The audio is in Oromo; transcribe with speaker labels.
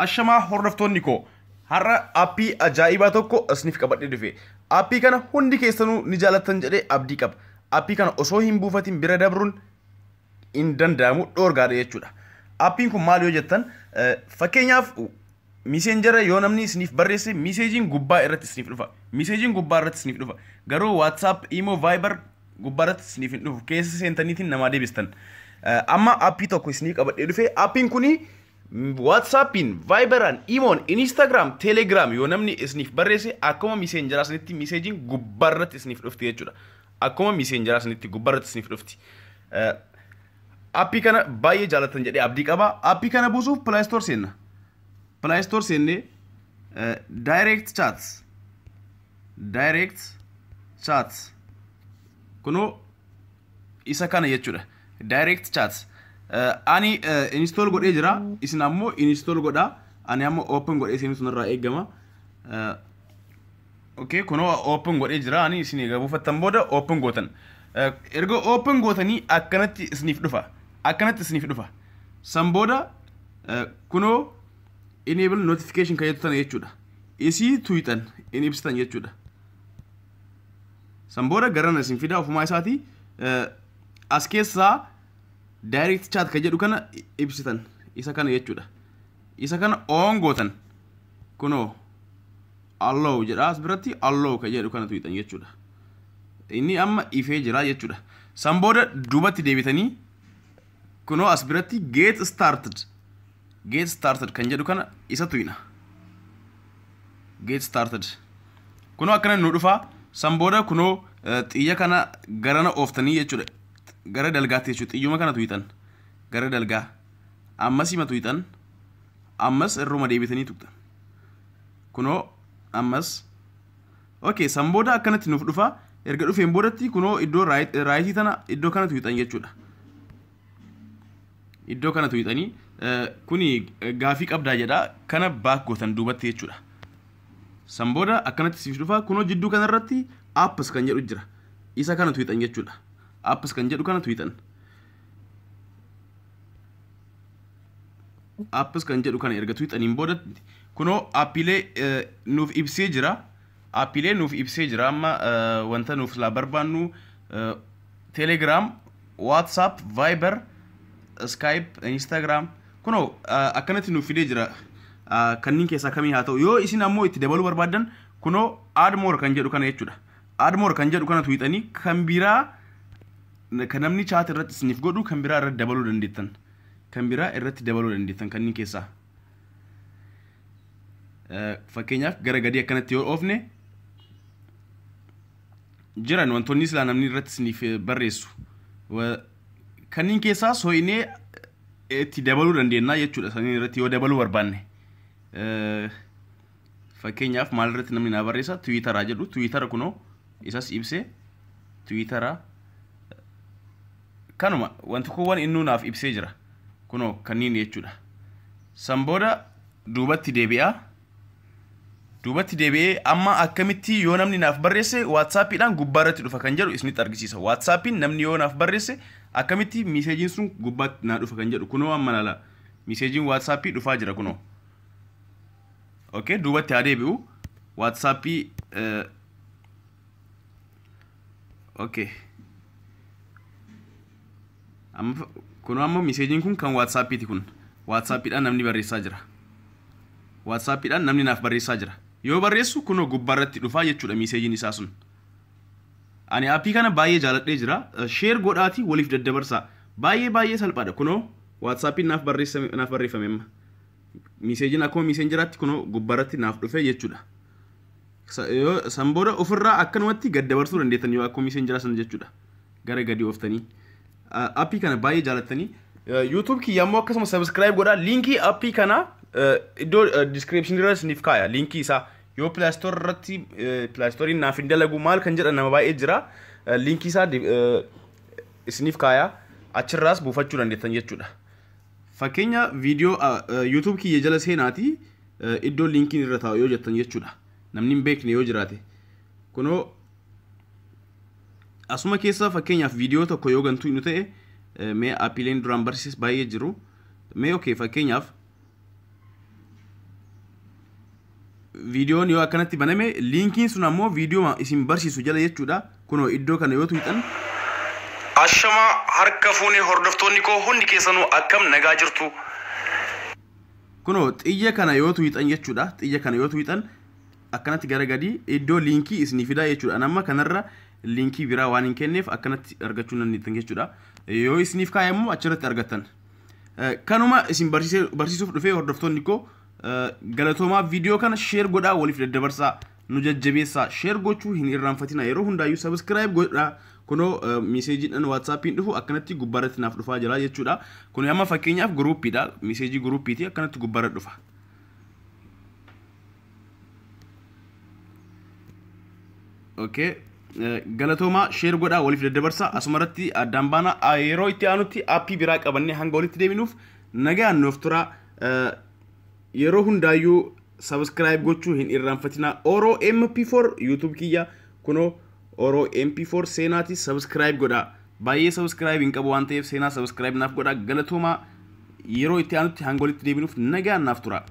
Speaker 1: Ashamaa hordoftoonni koo har'a aappii ajaa'ibaa tokko isiniif qabadhee dhufe. Aappii kana hundi keessanuu ni jaalattan jedhee abdii qaba. Aappii kana osoo hin buufatin bira dabruun hin danda'amu, dhoorgaadha jechuudha. Aappiin kun maal yoo jettan, fakkeenyaaf miisenjara yoo namni isiniif barreesse miiseejiin gubbaa irratti isiniif dhufa. Miiseejiin gubbaa irratti isiniif dhufa. Garuu WhatsApp, Imo, Viber gubbaa irratti isiniif hin dhufu. Keessa seentaniitiin namaa deebistan. Amma aappii tokko isiniif qabadhee dhufe. Aappiin kuni WhatsAppiin, Viberaan, Imoon, Instagram, Telegram yoo namni isiniif barreesse akkuma miisenjaraa sanitti miiseejiin gubbaa irratti isiniif dhufti jechuudha. Akkuma miisenjaraa sanitti gubbaa irratti isiniif dhufti. Aappii kana baay'ee jaalatan jedhee abdii qaba. Aappii kana buusuuf Play Store seenna. Play Store seennee Direct Chats kunoo isa kana jechuudha. Direct Chats ani install godhee jira, isin ammoo install godhaa. Ani ammoo open godhee seenuu sunirraa eegama. Okay, kunoo open godhee jira. Ani isin egaa buufattan booda open gootan. Erga open gootanii akkanatti isiniif dhufa. Akkanatti isiniif dhufa. San booda kunoo enable notification kan jettan jechuudha. Isii tuwitan in ibsitan jechuudha. San booda garana isin fida ofumaa isaatii as keessaa direct chat kan jedhu kana ibsitan. Isa kana jechuudha. Isa kana on gootan. Kunoo allow jedha as biratti allow kan jedhu kana tuwitan jechuudha. Inni amma ifee jira jechuudha. San booda duubatti deebitanii kunoo as biratti get started kan jedhu kana isa tuyina. Get started. Kunoo akkana nu dhufa. San booda kunoo xiyya kana garana ooftanii jechuudha. Gara dalgaatti jechuudha. Xiyyuma kana tuyitan. Gara dalgaa. Ammas hima tuyitan. Ammas irruma deebitanii tuqtan. Kunoo ammas. Okay, san booda akkanatti nuuf dhufa. Erga dhufeen boodatti kunoo iddoo raayitii tana iddoo kana tuyitan jechuudha. Iddoo kana tuyitanii kuni gaafii qabdaa jedha. Kana baak gootan duubatti jechuudha. San booda akkanatti siif dhufa. Kunoo jidduu kanarratti apps kan jedhu jira. Isa kana tuyitan jechuudha. Apps kan jedhu kana tuyitan. Apps kan jedhu kana erga tuyitaniin boodatti kunoo aappiilee nuuf ibsee jira. Aappiilee nuuf ibsee jira. Amma wanta nuuf laa barbaannu Telegram, WhatsApp, Viber, Skype, Instagram kunoo akkanatti nuuf fidee jira. Kanniin keessaa kamii haa ta'u yoo isin ammoo itti dabaluu barbaadan kunoo add more kan jedhu kana jechuudha. Add more kan jedhu kana tuwixanii kan biraa kan namni chat irratti isiniif godhu kan biraa irratti dabaluu dandeettan. Kan biraa irratti dabaluu dandeettan kanniin keessaa. Fakkeenyaaf gara gadii akkanatti yoo oofne jiran wantoonni silaa namni irratti isiniif barreessu. Kanniin keessaa sooyinee itti dabaluu dandeenya jechuudha. Saniin irratti yoo dabaluu barbaanne. Fakkeenyaaf maal irratti namni naa barreessa Twitteraa jedhu. Twittera kunoo isas ibsee Twitteraa kanuma wanti kun waan inni naaf ibsee jira. Kunoo kanniin jechuudha. San booda duubatti deebi'aa. Duubatti deebi'ee amma akkamitti yoo namni naaf barreesse WhatsAppiidhaan gubbaa irratti dhufa kan jedhu isinitti argisiisa. WhatsAppiin namni yoo naaf barreesse akkamitti miiseejiin sun gubbaatti naa dhufa kan jedhu kunoo amma laala. Miiseejiin WhatsAppii dhufaa jira kunoo. Okay, duubatti haa deebi'u. WhatsAppii okay. Amma kunoo amma miiseejiin kun kan WhatsAppiiti kun. WhatsAppiidhaan namni barreessaa jira. WhatsAppiidhaan namni naaf barreessaa jira. Yoo barreessu kunoo gubbaa irratti dhufaa jechuudha miiseejiin isaa sun. Ani aappii kana baay'ee jaaladhee jira. Share godhaatii waliif daddabarsaa. Baay'ee salphaadha. Kunoo WhatsAppiin naaf barreeffame amma. Miiseejiin akkuma miisenjaraatti kunoo gubbaa irratti naaf dhufe jechuudha. San booda ofirraa akkanumatti gaddabarsuu dandeettan yoo akkuma miisenjaraa san jechuudha. Gara gadi ooftanii. Aappii kana baay'ee jaalattanii. YouTube kiyya ammoo akkasuma subscribe godhaa. Linkii aappii kana iddoo description irra isiniif kaaya. Linkii isaa yoo Play Store irratti Play Store naaf hin dalagu maal kan jedhan nama baay'ee jira. Linkii isaa isiniif kaaya. Achirraas buufachuu dandeettan jechuudha. Fakkeenya viidiyoo YouTube kiyya jala seenaati iddoo linkiin irra taa'u yoo jettan jechuudha. Namni hin beekne yoo jiraate. Kunoo asuma keessa fakkeenyaaf viidiyoo tokko yoo gantuu inni ta'e mee aappiileen duraan barsiis baay'ee jiru. Mee okay fakkeenyaaf viidiyoon yoo akkanatti baname linkiin sun ammoo viidiyoo isin barsiisu jala jechuudha. Kunoo iddoo kana yoo tuqxan
Speaker 2: ashama harka fuunee hordoftoonni koo hundi keessanuu akkam nagaa jirtu.
Speaker 1: Kunoo xiyya kana yoo tuqxan jechuudha. Xiyya kana yoo tuqxan akkanatti gara gadi iddoo linkii isinii fidaa jechuudha. Amma kanarra linkii biraa waan hin kenneef akkanatti argachuu dandeettan jechuudha. Yoo isiniif kaayammoo achirratti argattan. Kanuma isin barsiisuuf dhufee hordoftoonni koo galatoomaa viidiyoo kana share godhaa waliif daddabarsaa nu jajjabeessaa share gochuu hin irraanfatina yeroo hundaayyuu subscribe godhaa kunoo meeseejiidhaan WhatsAppiin dhufu akkanatti gubbaarratti naaf dhufaa jira jechuudha. Kun amma fakkeenyaaf gruupiidha meeseejii gruupiiti akkanatti gubbaarra dhufa. Okay galatoomaa share godhaa waliif daddabarsaa asumarratti addaan baana yeroo itti aanutti aappii biraa qabannee hanga walitti deebinuuf nagaan nuuf tura. Yeroo hundaayyuu subscribe gochuu hin irraanfatina. Oro MP4 YouTube kiyya kunoo Oro MP4 seenaati subscribe godhaa. Baay'ee subscribe hin qabu waan ta'eef seenaa subscribe naaf godhaa. Galatoomaa yeroo itti aanutti hanga walitti deebinuuf nagaan naaf tura.